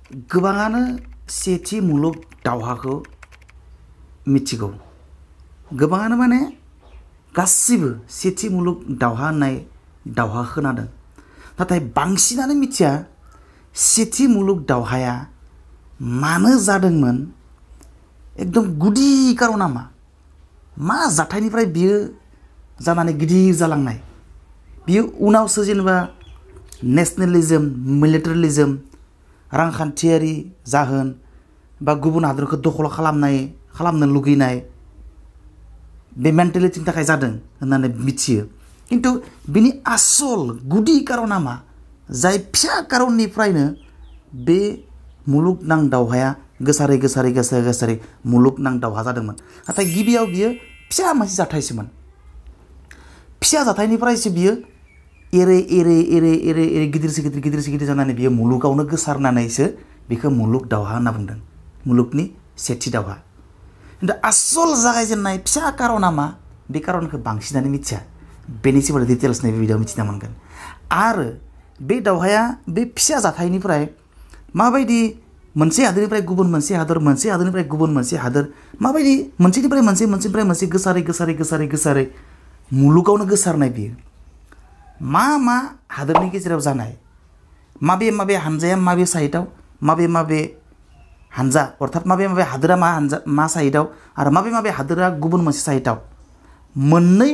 गोबाङानो सेथि मुलुग दावहाखौ मिथिगौ गोबाङानो माने गासिबो सेथि मुलुग दावहा होननाय दावहा खोनादों नाथाय बांसिनानो मिथिया सेथि मुलुग दावहाया मानो जादोंमोन एकदम गुदि कारना मा जाथायनिफ्राय बियो जानानै गिदिर जालांनाय बियो उनावसो जेनेबा नेशनेलिज्म मिलिटारिज्म रांखान्थियारि जाहोन बा गुबुन हादरखौ दखल खालामनो लुगैनाय बे मेन्टेलिटिनि थाखाय जादों होननानै मिथियो किन्तु बिनि आसल गुदि कारना मा जाय फिसा कारननिफ्रायनो बे मुलुगनां दावहाया गोसारै मुलुगनां दावहा जादोंमोन नाथाय गिबियाव बियो फिसा मोनसे जाथायसोमोन फिसा जाथायनिफ्रायसो बियो एरै गिदिर जानानै बियो मुलुगावनो गोसारनानैसो बेखौ मुलुग दावहा होनना बुंदों मुलुगनि सेथि दावहा किन्तु आसल जागायजेननाय फिसा कारना मा बे कारनखौ बांसिनानो मिथिया बेनि सोमोन्दै डिटेल्स नैबे भिडिअआव मिथिना मोनगोन आरो बे दावहाया बे फिसा जाथायनिफ्राय माबायदि मोनसे हादोरनिफ्राय गुबुन मोनसे हादोर मोनसे हादोरनिफ्राय गुबुन मोनसे हादोर माबायदि मोनसेनिफ्राय मोनसे गोसारै मुलुगावनो गोसारनाय बियो मा हादोरनि गेजेराव जानाय माबे हानजाया माबे साइडआव माबे हानजा अर्थात माबे हादोरा मा साइडआव आरो माबे हादोरा गुबुन मोनसे साइडआव मोननै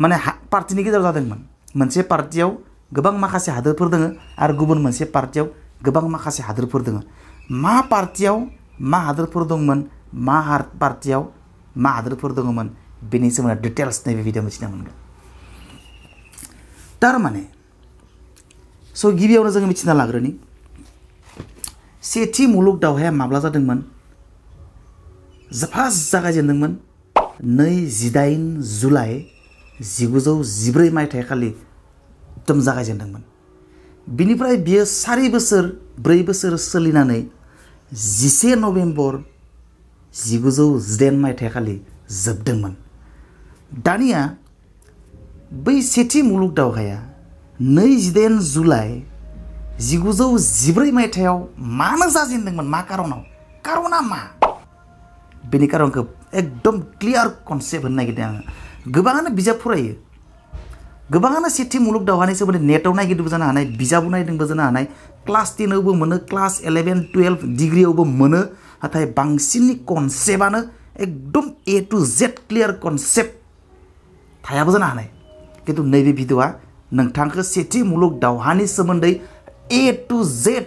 माने पार्टिनि गेजेराव जादोंमोन मोनसे पार्टियाव गोबां माखासे हादोरफोर दङ आरो गुबुन मोनसे पार्टियाव गोबां माखासे हादोरफोर दङ मा पार्टियाव मा हादोरफोर दंमोन मा पार्टियाव मा हादोरफोर दङमोन बेनि सोमोन्दै डिटेल्स नैबे भिडिअ मिथिना मोनगोन तारमाने स' गिबियावनो जोङो मिथिना लाग्रोनि सेथि मुलुग दावहाया माब्ला जादोंमोन फार्स्ट जागायजेनदोंमोन 28 जुलाइ 1914 मायथाइ खालि एकदम जागायजेनदोंमोन बिनिफ्राय बियो 4 बोसोर सोलिनानै 11 नभेम्बर 1918 मायथाइ खालि जोबदोंमोन दानिया बै सेथि मुलुग दावहाया 28 जुलाइ 1914 मायथाइयाव मानो जाजेनदोंमोन मा कारना मा बेनि कारनखौ एकदम क्लियार कनसेप्ट होनो नागिरदों आङो गोबाङानो बिजाब फरायो गोबाङानो सेथि मुलुग दावहानि सोमोन्दै नेटआव नागिरदोंबो जानो हानाय बिजाबाव नायदोंबो जानो हानाय क्लास 10 आवबो मोनो क्लास 11 12 डिग्रियावबो मोनो नाथाय बांसिननि कनसेप्टआनो एकदम ए टु जेड क्लियार कनसेप्ट थायाबो जानो हानाय किन्तु नैबे भिडिअआ नोंथांखौ सेथि मुलुग दावहानि सोमोन्दै ए टु जेड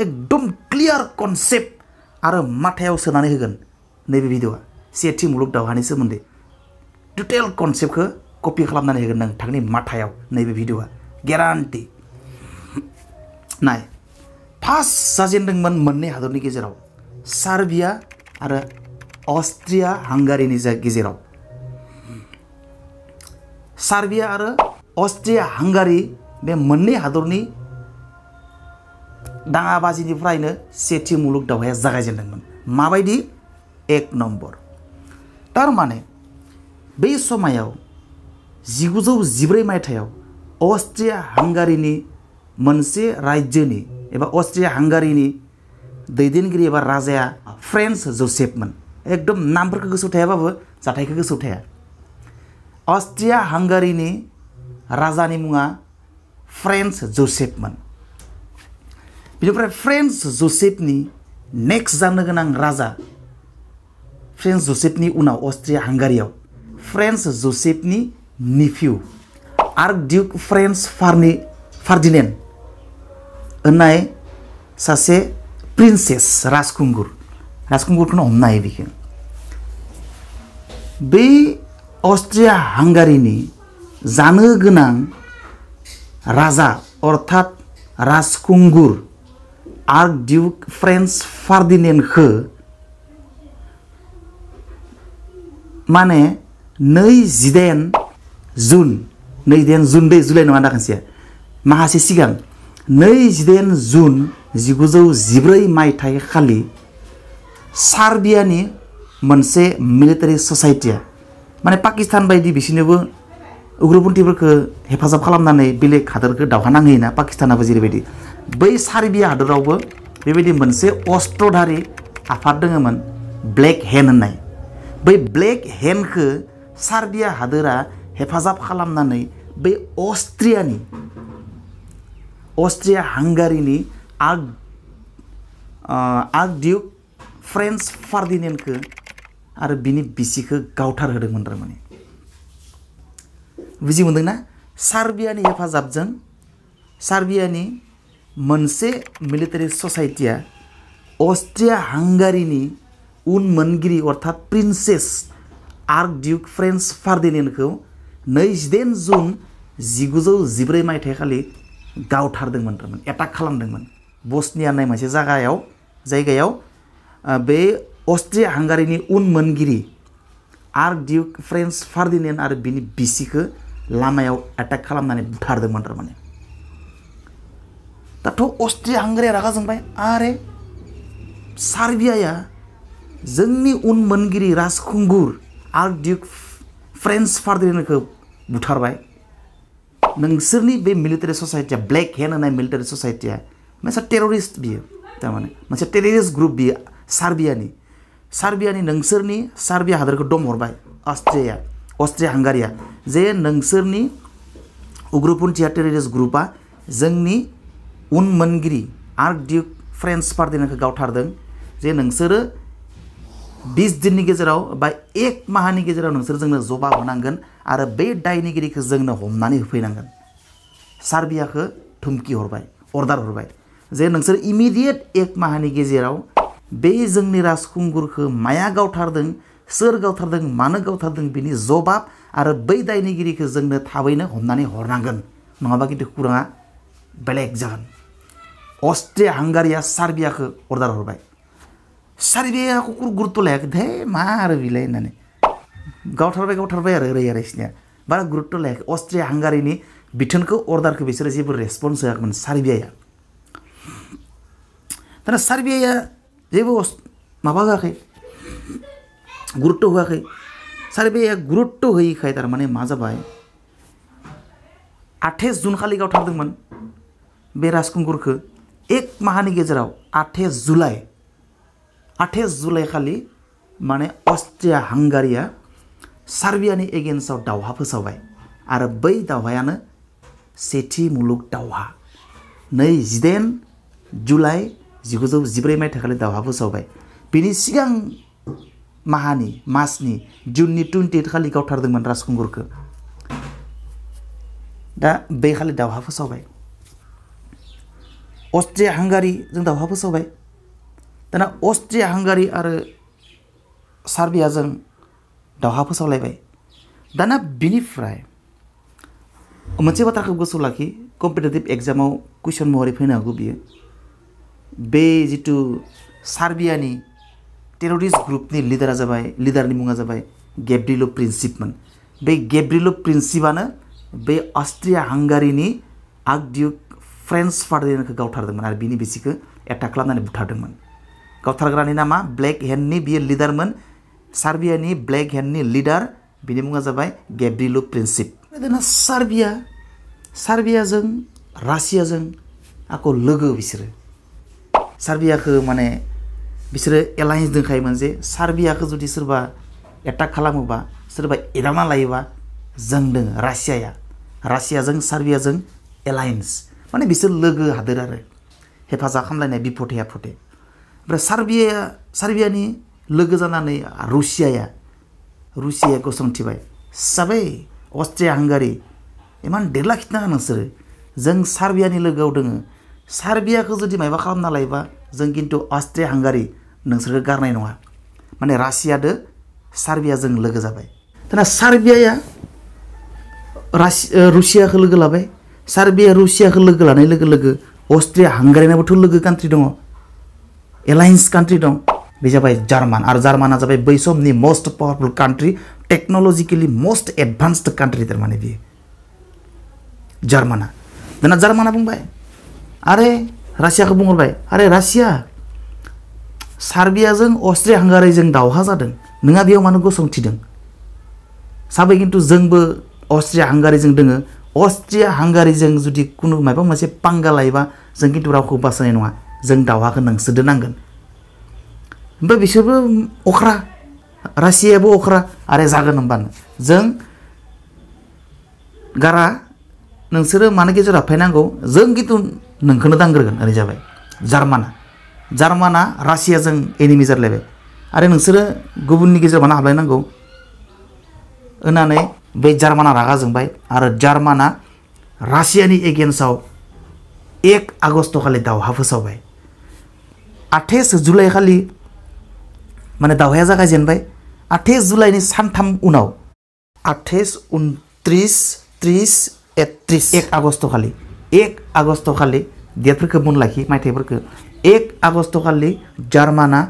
एकदम क्लियार कनसेप्ट आरो माथायाव सोनानै होगोन नैबे भिडिअआ सेथि मुलुग दावहानि सोमोन्दै टटेल कनसेप्टखौ कपि खालामनानै होगोन नोंथांनि माथायाव नैबे भिडिअआ गेरान्टि नाय फार्स्ट जाजेनदोंमोन मोननै हादरनि गेजेराव सार्बिया आरो अस्ट्रिया हांगारिनि गेजेराव सार्बिया आरो अस्ट्रिया हांगारि बे मोननै हादरनि दाङाबाजिनिफ्रायनो सेथि मुलुग दावहाया जागायजेनदोंमोन माबायदि 1 नम्बर तारमाने बै समायाव 1914 मायथाइयाव अस्ट्रिया हांगारिनि मोनसे राज्योनि एबा अस्ट्रिया हांगारिनि दैदेनगिरि एबा राजाया फ्रेन्स जोसेफमोन एकदम नामफोरखौ गोसोआव थायाबाबो जाथायखौ गोसोआव थाया अस्ट्रिया हांगारिनि राजानि मुङा फ्रेन्स जोसेफमोन बेनिफ्राय फ्रेन्स जोसेफनि नेक्स्ट जानो गोनां राजा फ्रेन्स जोसेफनि उनाव Austria हांगारियाव French जोसेफनि nephew archduke French फार्डिनेन्ड होननाय सासे प्रिन्सेस राजकुंगुरखौनो हमनो हायो बेखौ बै अस्ट्रिया हांगारिनि जानो गोनां राजा अर्थात राजकुंगुर आर्कड्यूक फ्रेन्स फार्डिनेन्डखौ माने 28 जुन जुलाइ नङा दा खनसे माखासे सिगां 28 जुन 1914 मायथाइ खालि सार्बियानि मोनसे मिलिटारि ससाइटिया माने पाकिस्तान बायदि बिसोरनोबो उग्रपन्थीफोरखौ हेफाजाब खालामनानै बेलेग हादोरखौ दावहा नांहोयोना पाकिस्तानाबो जेरैबायदि बै सार्बिया हादरावबो बेबायदि मोनसे अस्त्रधारि आफाद दङमोन ब्लेक हेन्ड होननाय। बै ब्लेक हेन्डखौ सार्बिया हादोरा हेफाजाब खालामनानै बै अस्ट्रिया हांगारिनि आर्कडिउक फ्रेन्स फार्डिनेन्डखौ आरो बिनि बिसिखौ गावथार होदोंमोन थारमाने। बुजि मोनदोंना? सार्बियानि हेफाजाबजों सार्बियानि मोनसे मिलिटारि ससाइटिया अस्ट्रिया हांगारिनि उनमोनगिरि अर्थात प्रिन्सेस आर्कडिउक फ्रेन्स फार्डिनेन्डखौ 28 जुन 1914 मायथाइखालि गावथारदोंमोन थारमाने, एटाक खालामदोंमोन। बस्निया होननाय मोनसे जायगायाव बे अस्ट्रिया हांगारिनि उनमोनगिरि आर्कडिउक फ्रेन्स फार्डिनेन्ड आरो बिनि बिसिखौ लामायाव एटाक खालामनानै बुथारदोंमोन थारमाने। दाथ' अस्ट्रिया हांगारिया रागा जोंबाय, आरे सार्बियाया जोंनि उनमोनगिरि राजखुंगुर आर्कडिउक फ्रेन्स फार्डिनेन्डखौ बुथारबाय। नोंसोरनि बे मिलिटारि ससाइटिया ब्लेक हेन्ड होननाय मिलिटारि ससाइटिया मोनसे टेररिस्ट बियो थारमाने, मोनसे टेररिस्ट ग्रुप बियो सार्बियानि नोंसोरनि सार्बिया हादरखौ दमहरबाय अस्ट्रिया हांगारिया जे नोंसोरनि उग्रपन्थिया टेररिस्ट ग्रुपआ जोंनि उनमोनगिरि आर्कडिउक फ्रेन्स फार्डिनेन्डखौ गावथारदों, जे नोंसोरो 20 दिननि गेजेराव बा 1 माहानि गेजेराव नोंसोर जोंनो जवाब होनांगोन आरो बे दायनिगिरिखौ जोंनो हमनानै होफैनांगोन। सार्बियाखौ धुमखि हरबाय, अर्डार हरबाय जे नोंसोर इमिडियेट 1 माहानि गेजेराव बे जोंनि राजखुंगुरखौ माया गावथारदों, सोर गावथारदों, मानो गावथारदों बिनि जवाब आरो बै दायनिगिरिखौ जोंनो थाबैनो हमनानै हरनांगोन, नङाबा खिन्थु खौराङा बेलेग जागोन। अस्ट्रिया हांगारिया सार्बियाखौ अर्डार हरबाय। सार्बियाया गुरुत्त' लायाखै, धै मा आरो बिलाय होननानै गावथारबाय आरो ओरै आरोखिनिया बारा गुरुत्त' लायाखै। अस्ट्रिया हांगारिनि बिथोनखौ अर्डारखौ बिसोरो जेबो रेसपन्स होआखैमोन सार्बियाया। दाना सार्बियाया जेबो माबा होआखै, गुरुत्त' होआखै। सार्बियाया गुरुत्त' होयैखाय थारमाने मा जाबाय, 28 जुन खालि गावथारदोंमोन बे राजखुंगुरखौ। 1 माहानि गेजेराव 28 जुलाइ खालि माने अस्ट्रिया हांगारिया सार्बियानि एगेन्स्टआव दावहा फोसावबाय आरो बै दावहायानो सेथि मुलुग दावहा। 28 जुलाइ 1914 मायथाइखालि दावहा फोसावबाय। बिनि सिगां मासनि जुननि 28 खालि गावथारदोंमोन राजखुंगुरखौ। दा बे खालि दावहा फोसावबाय, अस्ट्रिया हांगारिजों दावहा फोसावबाय। दाना अस्ट्रिया हांगारि आरो सार्बियाजों दावहा फोसावलायबाय। दाना बिनिफ्राय मोनसे बाथ्राखौ गोसोआव लाखि, कम्पिटिटिभ एग्जामाव कुइसन महरै फैनो हागौ बियो। बे जिथु सार्बियानि टेररिस्ट ग्रुपनि लिडारनि मुङा जाबाय गेब्रिल' प्रिन्सिपमोन। बे गेब्रिल' प्रिन्सिपानो बे अस्ट्रिया हांगारिनि आर्कडिउक फ्रेन्स फार्डिनेन्डखौ गावथारदोंमोन आरो बिनि बिसिखौ एटाक खालामनानै बुथारदोंमोन। गावथारग्रानि नामा ब्लेक हेन्डनि बियो लिडारमोन, सार्बियानि ब्लेक हेन्डनि लिडार, बिनि मुङा जाबाय गेब्रिल' प्रिन्सिप। दाना सार्बियाजों रासियाजों आको लोगो बिसोरो। सार्बियाखौ माने बिसोरो एलायन्स दोनखायोमोन जे सार्बियाखौ जुदि सोरबा एटाक खालामोबा, सोरबा एदावना लायोबा जों दोङो रासियाजों सार्बियाजों एलायन्स, माने बिसोर लोगो हादोर आरो हेफाजाब खालामलायनाय बिपदे आफदे। ओमफ्राय सार्बियानि लोगो जानानै रुसियाया गसंथिबाय, साबै अस्ट्रिया हांगारि इमान देरला खिथनाङा नोंसोरो, जों सार्बियानि लोगोआव दोङो, सार्बियाखौ जुदि मायबा खालामना लायोबा जों खिन्थु अस्ट्रिया हांगारि नोंसोरखौ गारनाय नङा। माने रासियादो सार्बियाजों लोगो जाबाय। दाना सार्बियाया रुसियाखौ लोगो लाबाय। सार्बिया रुसियाखौ लोगो लानाय लोगो लोगो अस्ट्रिया हांगारिनाबोथ' लोगो कान्ट्रि दङ, एलायन्स कान्ट्रि दं, बे जाबाय जार्मान। आरो जार्माना जाबाय बै समनि most powerful country, technologically most advanced country थारमाने बियो जार्माना। दाना जार्माना बुंबाय, आरे रासियाखौ बुंहरबाय, आरे रासिया सार्बियाजों अस्ट्रिया हांगारिजों दावहा जादों, नोंहा बेयाव मानो गसंथिदों? साबै खिन्थु जोंबो अस्ट्रिया हांगारिजों दोङो, अस्ट्रिया हांगारीजों जुदि कुनु माबा मोनसे पांगा लायोबा जों किन्तु रावखौ बासायनाय नङा जों दावहाखौ नोंसोरदो नांगोन ओमफ्राय बिसोरबो अख्रा रासियाबो अख्रा आरो जागोन होनबानो जों गारा नोंसोरो मानो गेजेराव हाबफैनांगौ जों किन्तु नोंखौनो दांग्रोगोन ओरै जाबाय जार्माना रासियाजों एनिमि जालायबाय आरो नोंसोरो गुबुननि गेजेराव मानो हाबलायनांगौ होननानै बे जार्माना रागा जोंबाय आरो जार्माना रासियानि एगेन्स्टआव 1 आगस्ट खालि दावहा फोसावबाय 28 जुलाइ खालि माने दावहाया जागायजेनबाय 28 जुलाइनि सानथाम उनाव 28 29 30 31 1 आगस्ट खालि 1 आगस्ट खालि डेटफोरखौ बुंनो लाखि मायथाइफोरखौ 1 आगस्ट खालि जार्माना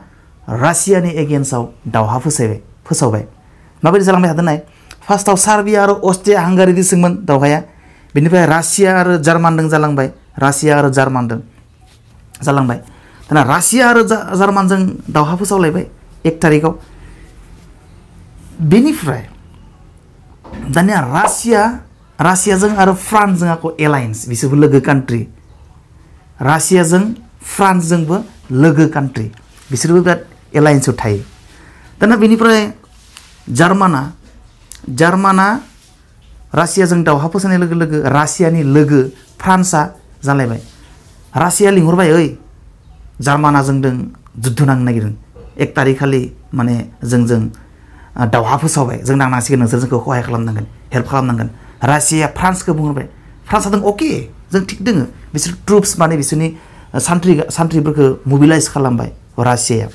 रासियानि एगेन्स्टआव दावहा फोसावबाय माबायदि जालांबाय थादों नाय फार्स्टआव सार्बिया आरो अस्ट्रिया हांगारी दिसोंमोन दावहाया बेनिफ्राय रासिया आरो जार्मानजों जालांबाय दाना रासिया आरो जार्मानजों दावहा फोसावलायबाय 1 तारिखआव बेनिफ्राय दानिया रासियाजों आरो फ्रान्सजों आको एलायन्स बिसोरबो लोगो कान्ट्रि रासियाजों फ्रान्सजोंबो लोगो कान्ट्रि बिसोरबो बिराद एलायन्सआव थायो दाना बेनिफ्राय जार्माना रासियाजों दावहा फोसावनाय लोगो लोगो रासियानि लोगो फ्रान्सआ जालायबाय रासिया लिंहरबाय ओइ जार्माना जोंदों जुद्ध नांनो नागिरदों 1 तारिख खालि माने जोंजों दावहा फोसावबाय जों नांनांसिगोन नोंसोर जोंखौ सहाय खालामनांगोन हेल्प खालामनांगोन रासिया फ्रान्सखौ बुंहरबाय फ्रान्सआ दों अके जों थिग दोङो बिसोर ट्रुप्स माने बिसोरनि सान्थ्रिफोरखौ मोबिलाइज खालामबाय रासियाया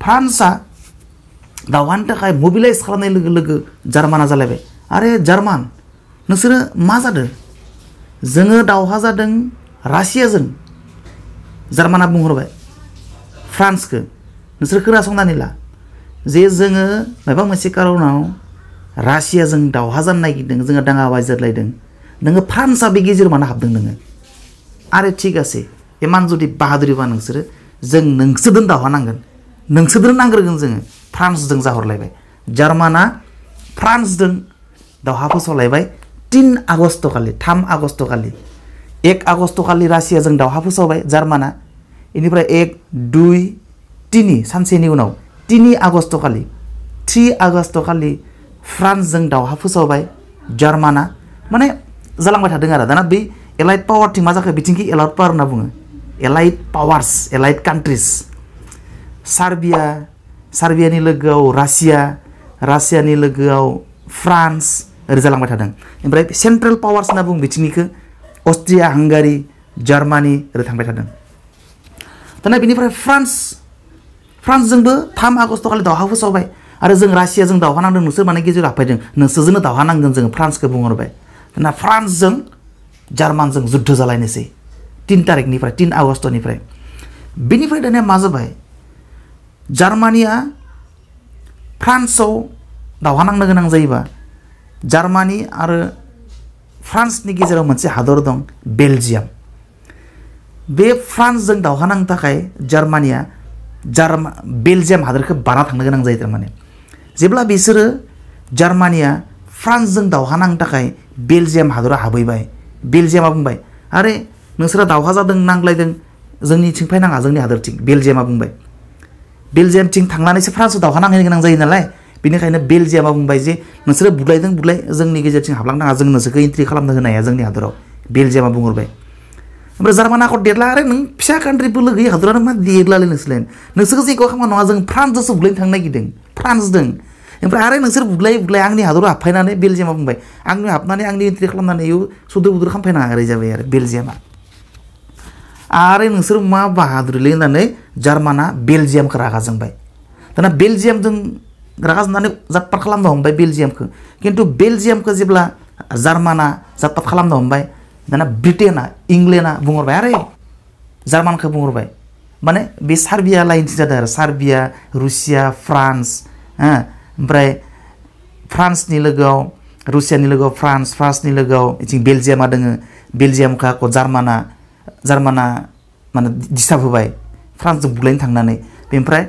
फ्रान्सआ दावहानि थाखाय मोबिलाइज खालामनाय लोगो लोगो जार्माना जालायबाय आरे जार्मान नोंसोरो मा जादों जोङो दावहा जादों रासियाजों जार्माना बुंहरबाय फ्रान्सखौ नोंसोर खोनासंनानै ला जे जोङो माबा मोनसे कारनाव रासियाजों दावहा जानो नागिरदों जोङो दाङाबाजि जालायदों नोङो फ्रान्सआ बे गेजेराव मानो हाबदों नोङो आरे थिग आसे इमान जुदि बाहादुरिबा नोंसोरो जों नोंसोरजों दावहा नांगोन नोंसोरजों नांग्रोगोन जोङो फ्रान्सजों जाहरलायबाय जार्माना फ्रान्सजों दावहा फोसावलायबाय 3 आगस्ट खालि 3 आगस्ट खालि 1 आगस्ट खालि रासियाजों दावहा फोसावबाय जार्माना बेनिफ्राय 1 2 3 सानसेनि उनाव 3 आगस्ट खालि 3 आगस्ट खालि फ्रान्सजों दावहा फोसावबाय जार्माना माने जालांबाय थादों आरो दाना बे एलाइड पावारथिं मा जाखो बिथिंखि एलाइड पावार होनना बुङो एलाइड पावार्स एलाइड कान्ट्रिज सार्बियानि लोगोआव रासियानि लोगोआव फ्रान्स ओरै जालांबाय थादों ओमफ्राय सेन्ट्रेल पावार्स होनना बुङो बिथिंनिखौ अस्ट्रिया हांगारी जार्मानि ओरै थांबाय थादों दाना बेनिफ्राय फ्रान्सजोंबो 3 आगस्ट खालि दावहा फोसावबाय आरो जों रासियाजों दावहा नांदों नोंसोर माने गेजेराव हाबफैदों नोंसोरजोंनो दावहा नांगोन जोङो फ्रान्सखौ बुंहरबाय दाना फ्रान्सजों जार्मानजों जुद्ध जालायनोसै 3 तारिखनिफ्राय 3 आगस्टनिफ्राय बेनिफ्राय दानिया मा जाबाय जार्मानिया फ्रान्सआव दावहा नांनो गोनां जायोबा जार्मानि आरो फ्रान्सनि गेजेराव मोनसे हादर दं बेलजियाम बे फ्रान्सजों दावहा नांनो थाखाय जार्मानिया बेलजियाम हादरखौ बारना थांनो गोनां जायो थारमाने जेब्ला बिसोरो जार्मानिया फ्रान्सजों दावहा नांनो थाखाय बेलजियाम हादरा हाबहैबाय बेलजियामा बुंबाय आरे नोंसोरा दावहा जादों नांलायदों जोंनिथिं फैनाङा जोंनि हादरथिं बेलजियामा बुंबाय बेलजियामथिं थांनानैसो फ्रान्सआव दावहा नांहैनो गोनां जायो नालाय बेनिखायनो बेलजियामा बुंबाय जे नोंसोरो बुलाय जोंनि गेजेरथिं हाबलांनाङा जों नोंसोरखौ एन्ट्रि खालामनो होनो हाया जोंनि हादराव बेलजियामा बुंहरबाय ओमफ्राय जार्माना आखौ देरला आरो नों फिसा कान्ट्रि बोलो गैयै हादरानो मा देरलालै नोंसोरखौ जेखौ खालामनो नङा जों फ्रान्सजोंसो बुलायनो थांनो नागिरदों फ्रान्सजों ओमफ्राय आरो नोंसोर बुलाय आंनि हादराव हाबफैनानै बेलजियामा बुंबाय आंनि हाबनानै आंनि एन्ट्रि खालामनानै इयाव सुदुर बुदुर खालामफैनाङा ओरै जाबाय आरो बेलजियामा आरो नोंसोर मा बाहादुरिलै होननानै जार्माना बेलजियामखौ रागा जोंबाय दाना बेलजियामजों रागा जोंनानै जातपात खालामनो हमबाय बेलजियामखौ खिन्थु बेलजियामखौ जेब्ला जार्माना जातपात खालामनो हमबाय दाना ब्रिटेना इंलेन्डआ बुंहरबाय आरे जार्मानखौ बुंहरबाय माने बे सार्बिया लाइनसो जादों आरो सार्बिया रुसिया फ्रान्स ओमफ्राय फ्रान्सनि लोगोआव रुसियानि लोगोआव फ्रान्सनि लोगोआव बिथिं बेलजियामा दोङो बेलजियामखौ आख' जार्माना माने डिस्टार्ब होबाय फ्रान्सजों बुलायनो थांनानै बेनिफ्राय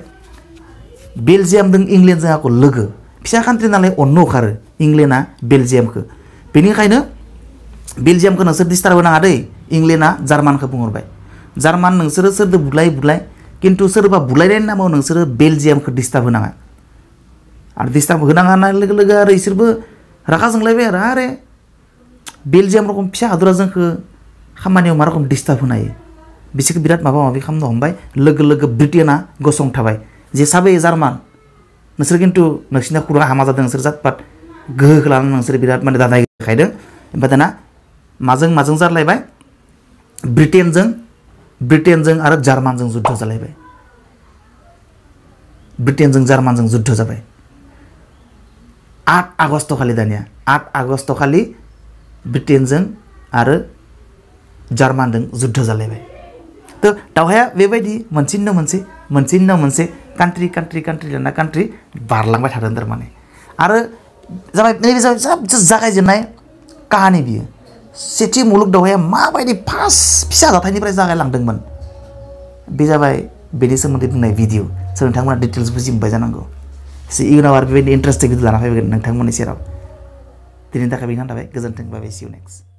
बेलजियामजों इंलेन्डजों आख' लोगो फिसा कान्ट्रि नालाय अननो ओंखारो इंलेन्डआ बेलजियामखौ बेनिखायनो बेलजियामखौ नोंसोर डिस्टार्ब होनाङा दै इंलेन्डआ जार्मानखौ बुंहरबाय जार्मान नोंसोरो सोरदो बुलाय खिन्थु सोरबा बुलायनायनि नामाव नोंसोरो बेलजियामखौ डिस्टार्ब होनाङा आरो डिस्टार्ब होनाङा होननाय लोगो लोगो आरो इसोरबो रागा जोंलायबाय आरो आरे बेलजियाम रखम फिसा हादरा जोंखौ खामानियाव मा रखम डिस्टार्ब होनो हायो बिसोरखौ बिराद माबा माबि खालामनो हमबाय लोगो लोगो ब्रिटेना गसंथाबाय जे साबै जार्मान नोंसोर खिन्थु नोंसिना खौराङा हामा जादों नोंसोर जातपात गोहोखौ लानानै नोंसोर बिराद माने दादाय देखायदों ओमफ्राय दाना माजों जालायबाय ब्रिटेनजों आरो जार्मानजों जुद्ध जालायबाय ब्रिटेनजों जार्मानजों जुद्ध जाबाय 8 आगस्ट खालि दानिया 8 आगस्ट खालि ब्रिटेनजों आरो जार्मानजों जुद्ध जालायबाय तो दावहाया बेबायदि मोनसेनि उनाव मोनसे कान्ट्रि लाना कान्ट्रि बारलांबाय थादों थारमाने आरो जाबाय नैबे सबसे जागायजेननाय काहानि बियो सेथि मुलुग दावहाया माबायदि फार्स्ट फिसा जाथायनिफ्राय जागायलांदोंमोन बे जाबाय बेनि सोमोन्दै बुंनाय भिडिअ सोर नोंथांमोना डिटेल्स बुजि मोनबाय जानांगौ इयुनाव आरो बेबायदि इन्टारेस्टिं भिडिअ लाना फैगोन नोंथांमोननि सेराव दिनैनि थाखाय बेखिनियानो थाबाय गोजोन्थों बाय बाय सि इउ नेक्स्ट